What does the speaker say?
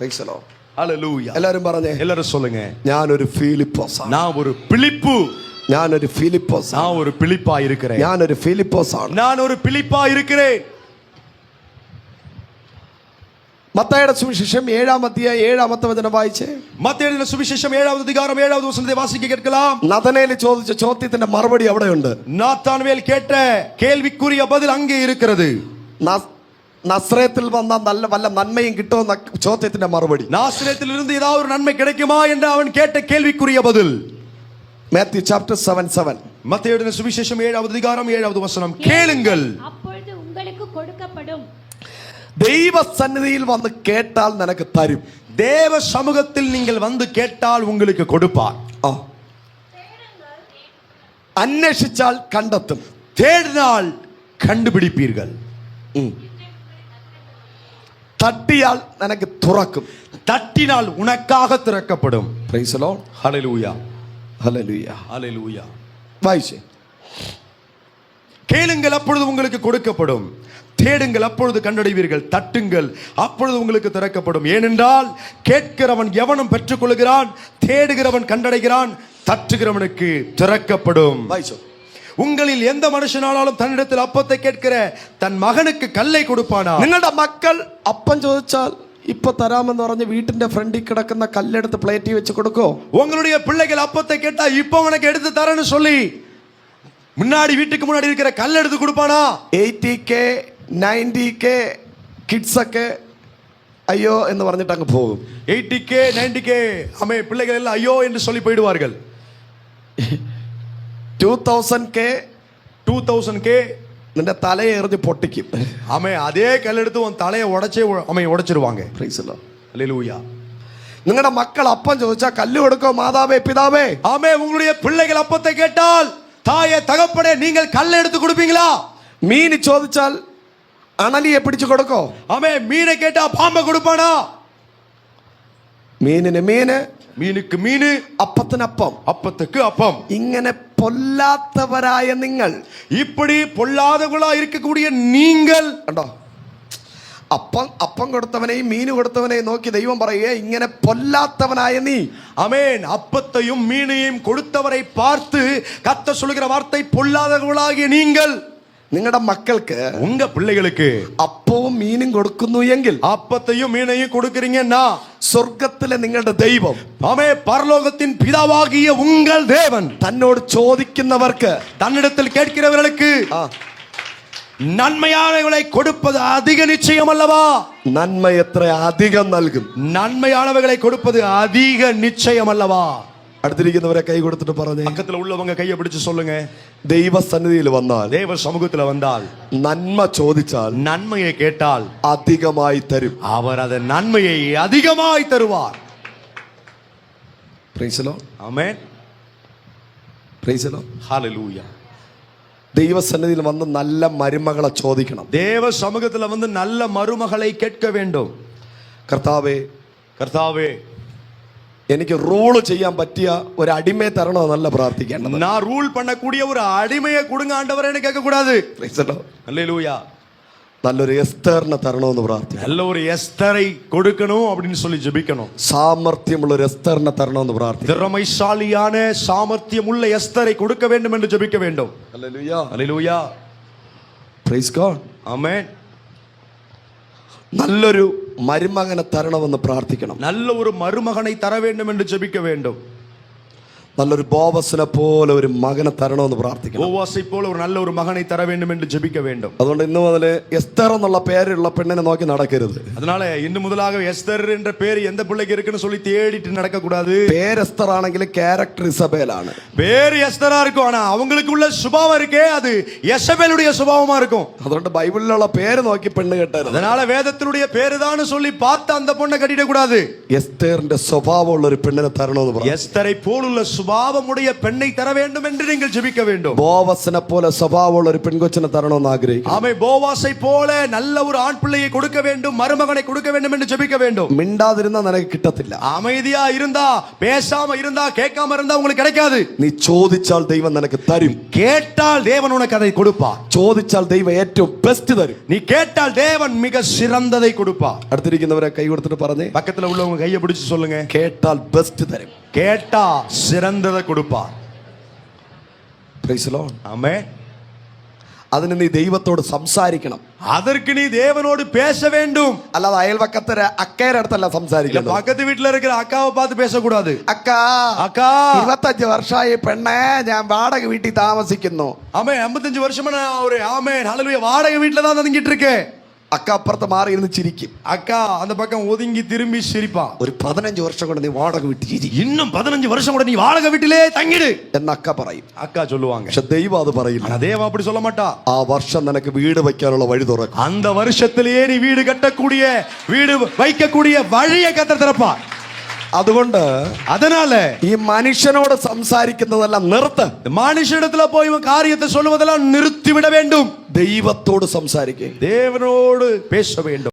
Praise the Lord. Hallelujah. எல்லாரும் പറഞ്ഞേ, எல்லாரும் சொல்லுங்க, ഞാൻ ഒരു ഫിലിപ്പോസ് ആണ്. நான் ஒரு பிலிப்பு. ഞാൻ ഒരു ഫിലിപ്പോസ് ആണ്. நான் ஒரு பிலிப்பா இருக்கிறேன். ഞാൻ ഒരു ഫിലിപ്പോസ് ആണ്. நான் ஒரு பிலிப்பா இருக்கிறேன். മത്തായിയുടെ സുവിശേഷം 7-ാം അധ്യായം 7-ാമത്തെ വചനം വായിച്ചേ. മത്തായിയുടെ സുവിശേഷം 7-ാമത്തെ അധികാരം 7-ാമത്തെ വചനത്തെ വാസിக்க കേൾக்கலாம். നഥനയേൽ ചോദിച്ച ചോദ്യത്തിന്റെ മറുപടി അവിടെയുണ്ട്. നാഥാൻവേൽ கேட்ட கேள்விக்குரிய பதில் அங்கே இருக்கிறது. നസ്രേത്തിൽ വന്ന വല്ല നന്മയും കിട്ടുമെന്ന ചോദ്യത്തിന്റെ മറുപടി. നാസരേത്തിലിருந்து ஏதாவது ஒரு நன்மை கிடைக்குமா என்று அவன் கேட்ட கேள்விக்குரிய பதில். Matthew chapter 7:7. மத்தேயுடைய சுவிசேஷம் 7-வது அதிகாரம் 7-வது வசனம். கேளுங்கள், அப்பொழுது உங்களுக்கு கொடுக்கப்படும். ദൈവ സന്നിധിയിൽ വന്ന് കേട്ടാൽ നിനക്ക് തരും. தேவ சமூகத்தில் நீங்கள் வந்து கேட்டால் உங்களுக்கு கொடுப்பார். അന്വേഷിച്ചാൽ കണ്ടെത്തും, தேடினால் கண்டுபிடிப்பீர்கள், തട്ടിയാൽ നിനക്ക് തുറക്കും, தட்டினால் உனக்காக திறக்கப்படும். Praise the Lord. Hallelujah. Hallelujah. Hallelujah. വായിച്ചേ. கேளுங்கள் அப்பொழுது உங்களுக்கு கொடுக்கப்படும், தேடுங்கள் அப்பொழுது கண்டடைவீர்கள், தட்டுங்கள் அப்பொழுது உங்களுக்கு திறக்கப்படும். ஏனென்றால் கேட்கிறவன் எவனும் பெற்றுக்கொள்கிறான், தேடுகிறவன் கண்டடைகிறான், தட்டுகிறவனுக்கு திறக்கப்படும். വായിച്ചോ. உங்களில் எந்த மனுஷனாலும் தன்னிடத்தில் அப்பத்தை கேட்கிற தன் மகனுக்கு கல்லை கொடுப்பானா? നിങ്ങളുടെ മക്കൾ അപ്പം ചോദിച്ചാൽ ഇപ്പൊ തരാമെന്ന് പറഞ്ഞ് വീട്ടിന്റെ ഫ്രണ്ടിൽ കിടക്കുന്ന കല്ലെടുത്ത് പ്ലേറ്റിൽ വെച്ച് കൊടുക്കോ? உங்களுடைய பிள்ளைகள் அப்பத்தை கேட்டா இப்போ உனக்கு எடுத்து தரேன்னு சொல்லி முன்னாடி வீட்டுக்கு முன்னாடி இருக்கிற கல் எடுத்து கொடுப்பானா? 80K 90K കിഡ്സ് ഒക്കെ അയ്യോ എന്ന് പറഞ്ഞിട്ട് അങ്ങ് പോകും. 80K 90K அமே பிள்ளைகள் எல்லாம் ஐயோ என்று சொல்லி போயிடுவார்கள். 2000K 2000K നിന്റെ തലയെ എറിഞ്ഞ് പൊട്ടിക്കും. அமே அதே கல் எடுத்து உன் தலையை உடைச்சிருவாங்க. Praise the Lord. Hallelujah. നിങ്ങളുടെ മക്കൾ അപ്പം ചോദിച്ചാൽ കല്ല് കൊടുക്കോ? മാതാവേ പിതാവേ. ஆமே உங்களுடைய பிள்ளைகள் அப்பத்தை கேட்டால் தாயே தகப்பனே நீங்கள் கல் எடுத்து கொடுப்பீங்களா? മീൻ ചോദിച്ചാൽ അണലിയെ പിടിച്ചു കൊടുക്കോ? ஆமே மீனை கேட்டா பாம்பை கொடுப்பானா? മീനിന് മീന്, மீனுக்கு மீனு, അപ്പത്തിനപ്പം, அப்பத்துக்கு அப்பம். ഇങ്ങനെ പൊല്ലാത്തവരായ നിങ്ങൾ, இப்படி பொல்லாதவர்களா இருக்கக்கூடிய நீங்கள் കണ്ടോ, അപ്പം കൊടുത്തവനെയും മീൻ കൊടുത്തവനെയും നോക്കി ദൈവം പറയുക, ഇങ്ങനെ പൊല്ലാത്തവനായ നീ. அமேன். அப்பத்தையும் மீனையும் கொடுத்தவரை பார்த்து கர்த்தர் சொல்லுகிற வார்த்தை, பொல்லாதவர்களாகிய நீங்கள் നിങ്ങളുടെ മക്കൾക്ക് உங்க பிள்ளைகளுக்கு അപ്പവും മീനും കൊടുക്കുന്നു എങ്കിൽ அப்பத்தையும் மீனையும் கொடுக்கிறீங்கன்னா സ്വർഗത്തിലെ നിങ്ങളുടെ ദൈവം, ஆமே பரலோகத்தின் பிதாவாகிய உங்கள் தேவன் തന്നോട് ചോദിക്കുന്നവർക്ക്, தன்னிடத்தில் கேட்கிறவர்களுக்கு நன்மையானவைகளை கொடுப்பது அதிக நிச்சயம் அல்லவா? നന്മ എത്ര അധികം നൽകും. நன்மையானவைகளை கொடுப்பது அதிக நிச்சயம் அல்லவா? അടുത്തിരിക്കുന്നവരെ കൈ കൊടുത്തിട്ട് പറഞ്ഞേ, பக்கத்துல உள்ளவங்க கையை பிடிச்சு சொல்லுங்க, ദൈവസന്നിധിയിൽ വന്നാൽ, தேவ சமூகத்துல வந்தால், നന്മ ചോദിച്ചാൽ நன்மையை கேட்டால் അധികമായി തരും. அவர் அதன் நன்மையை அதிகமாய் தருவார். Praise the Lord. Amen. Praise the Lord. ஹalleluya. ദൈവസന്നിധിയിൽ വന്ന് നല്ല മരുമകളെ ചോദിക്കണം. தேவ சமூகத்துல வந்து நல்ல மருமகளை கேட்க வேண்டும். കർത്താവേ, கர்த்தாவே എനിക്ക് റൂൾ ചെയ്യാൻ പറ്റിയ ഒരു അടിമയെ തരണമെന്നല്ല പ്രാർത്ഥിക്കേണ്ടത്. நான் ரூல் பண்ணக்கூடிய ஒரு அடிமையை கொடுங்க ஆண்டவரேன்னு கேட்க கூடாது. Praise the Lord. ஹalleluya. നല്ലൊരു എസ്തേറിനെ തരണമെന്ന് പ്രാർത്ഥിക്കണം. நல்ல ஒரு எஸ்தரை கொடுக்கணும் அப்படின்னு சொல்லி ஜெபிக்கணும். സാമർത്ഥ്യമുള്ള ഒരു എസ്തേറിനെ തരണമെന്ന് പ്രാർത്ഥിക്കണം. திறமைசாலியான சாமர்த்தியம் உள்ள எஸ்தரை கொடுக்க வேண்டும் என்று ஜெபிக்க வேண்டும். ഹല്ലേലൂയ. ஹalleluya. Praise God. ஆமென். നല്ലൊരു മരുമകനെ തരണമെന്ന് പ്രാർത്ഥിക്കണം. நல்ல ஒரு மருமகனை தர வேண்டும் என்று ஜெபிக்க வேண்டும். നല്ലൊരു ബോവസിനെ പോലെ ഒരു മകനെ തരണമെന്ന് പ്രാർത്ഥിക്കണം. போவாசை போல ஒரு நல்ல ஒரு மகனை தர வேண்டும் என்று ஜெபிக்க வேண்டும். അതുകൊണ്ട് ഇന്ന് മുതൽ എസ്തർ എന്നുള്ള പേരുള്ള പെണ്ണിനെ നോക്കി നടക്കരുത്. அதனால இன்னும் முதலாக எஸ்தர் என்ற பேர் எந்த பிள்ளைக்கு இருக்குன்னு சொல்லி தேடிட்டு நடக்க கூடாது. പേര് എസ്തർ ആണെങ്കിൽ ക്യാരക്ടർ ഇസബേലാണ്. பேர் எஸ்தரா இருக்கும், ஆனா அவங்களுக்கு உள்ள சுபாவம் இருக்கே அது யெசபேலுடைய சுபாவமா இருக்கும். അതുകൊണ്ട് ബൈബിളിലുള്ള പേര് നോക്കി പെണ്ണ് കെട്ടരുത്. அதனால வேதத்தினுடைய பேருதான்னு சொல்லி பார்த்து அந்த பொண்ணை கட்டிட கூடாது. എസ്തേറിന്റെ സ്വഭാവമുള്ള ഒരു പെണ്ണിനെ തരണമെന്ന് പറഞ്ഞു. எஸ்தரை போலுள்ள சுபாவமுடைய பெண்ணை தர வேண்டும் என்று நீங்கள் ஜெபிக்க வேண்டும். ബോവസിനെ പോലെ സ്വഭാവമുള്ള ഒരു പെൺകൊച്ചിനെ തരണമെന്ന് ആഗ്രഹിക്കുന്നു. ஆமை போவாசை போல நல்ல ஒரு ஆண் பிள்ளையை கொடுக்க வேண்டும், மருமகனை கொடுக்க வேண்டும் என்று ஜெபிக்க வேண்டும். മിണ്ടാതിരുന്നാ നിനക്ക് കിട്ടത്തില്ല. அமைதியா இருந்தா, பேசாம இருந்தா, கேட்காம இருந்தா உங்களுக்கு கிடைக்காது. നീ ചോദിച്ചാൽ ദൈവം നിനക്ക് തരും. கேட்டால் தேவன் உனக்கு அதை கொடுப்பார். ചോദിച്ചാൽ ദൈവം ഏറ്റവും ബെസ്റ്റ് തരും. நீ கேட்டால் தேவன் மிக சிறந்ததை கொடுப்பார். അടുത്തിരിക്കുന്നവരെ കൈ കൊടുത്തിട്ട് പറഞ്ഞേ, பக்கத்துல உள்ளவங்க கையை பிடிச்சு சொல்லுங்க, കേട്ടാൽ ബെസ്റ്റ് തരും. கேட்டா சிறந்ததை கொடுப்பார். Praise the lord. ஆமென். അതിന് നീ ദൈവത്തോട് സംസാരിക്കണം. அதற்கு நீ தேவனோடு பேச வேண்டும். അല്ലാതെ അയൽവക്കത്തെ അക്കയുടെ അടുത്തല്ല இல்ல സംസാരിക്കണം. பக்கத்து வீட்டுல இருக்கிற அக்காவை பார்த்து பேசக்கூடாது. അക്കാ, அக்கா 25 വർഷമായി പെണ്ണേ, ഞാൻ വാടക വീട്ടിൽ താമസിക്കുന്നു. ஆமே 55 வருஷமா நான் ஒரு ஆமென் ஹalleluya வாடகை வீட்டுல தான் தங்கிட்டு இருக்கேன். അക്ക അപ്പുറത്ത് മാറി ഇരുന്ന് ചിരിക്കും. அக்கா அந்த பக்கம் ஒதுங்கி திரும்பி சிரிப்பா. ഒരു 15 വർഷം കൊണ്ട് നീ വാടക വീട്ടിൽ ഇരി இன்னும் 15 வருஷம் கூட நீ வாடகை வீட்டிலே தங்கிடு എന്ന് അക്ക പറയും. அக்கா சொல்லுவாங்க. പക്ഷെ ദൈവം അത് പറയില്ല. ஆனா தேவன் அப்படி சொல்ல மாட்டா. ആ വർഷം നിനക്ക് വീട് വയ്ക്കാനുള്ള വഴി തുറക്കും. அந்த வருஷத்திலேயே நீ வீடு கட்டக்கூடிய, வீடு வைக்கக்கூடிய வழியை கர்த்தர் திறப்பார். അതുകൊണ്ട് அதனால ഈ മനുഷ്യനോട് സംസാരിക്കുന്നതെല്ലാം നിർത്ത്. மனுஷனிடத்துல போய் இவன் காரியத்தை சொல்லுவதெல்லாம் நிறுத்தி விட வேண்டும். ദൈവത്തോട് സംസാരിക്കുക. தேவனோடு பேச வேண்டும்.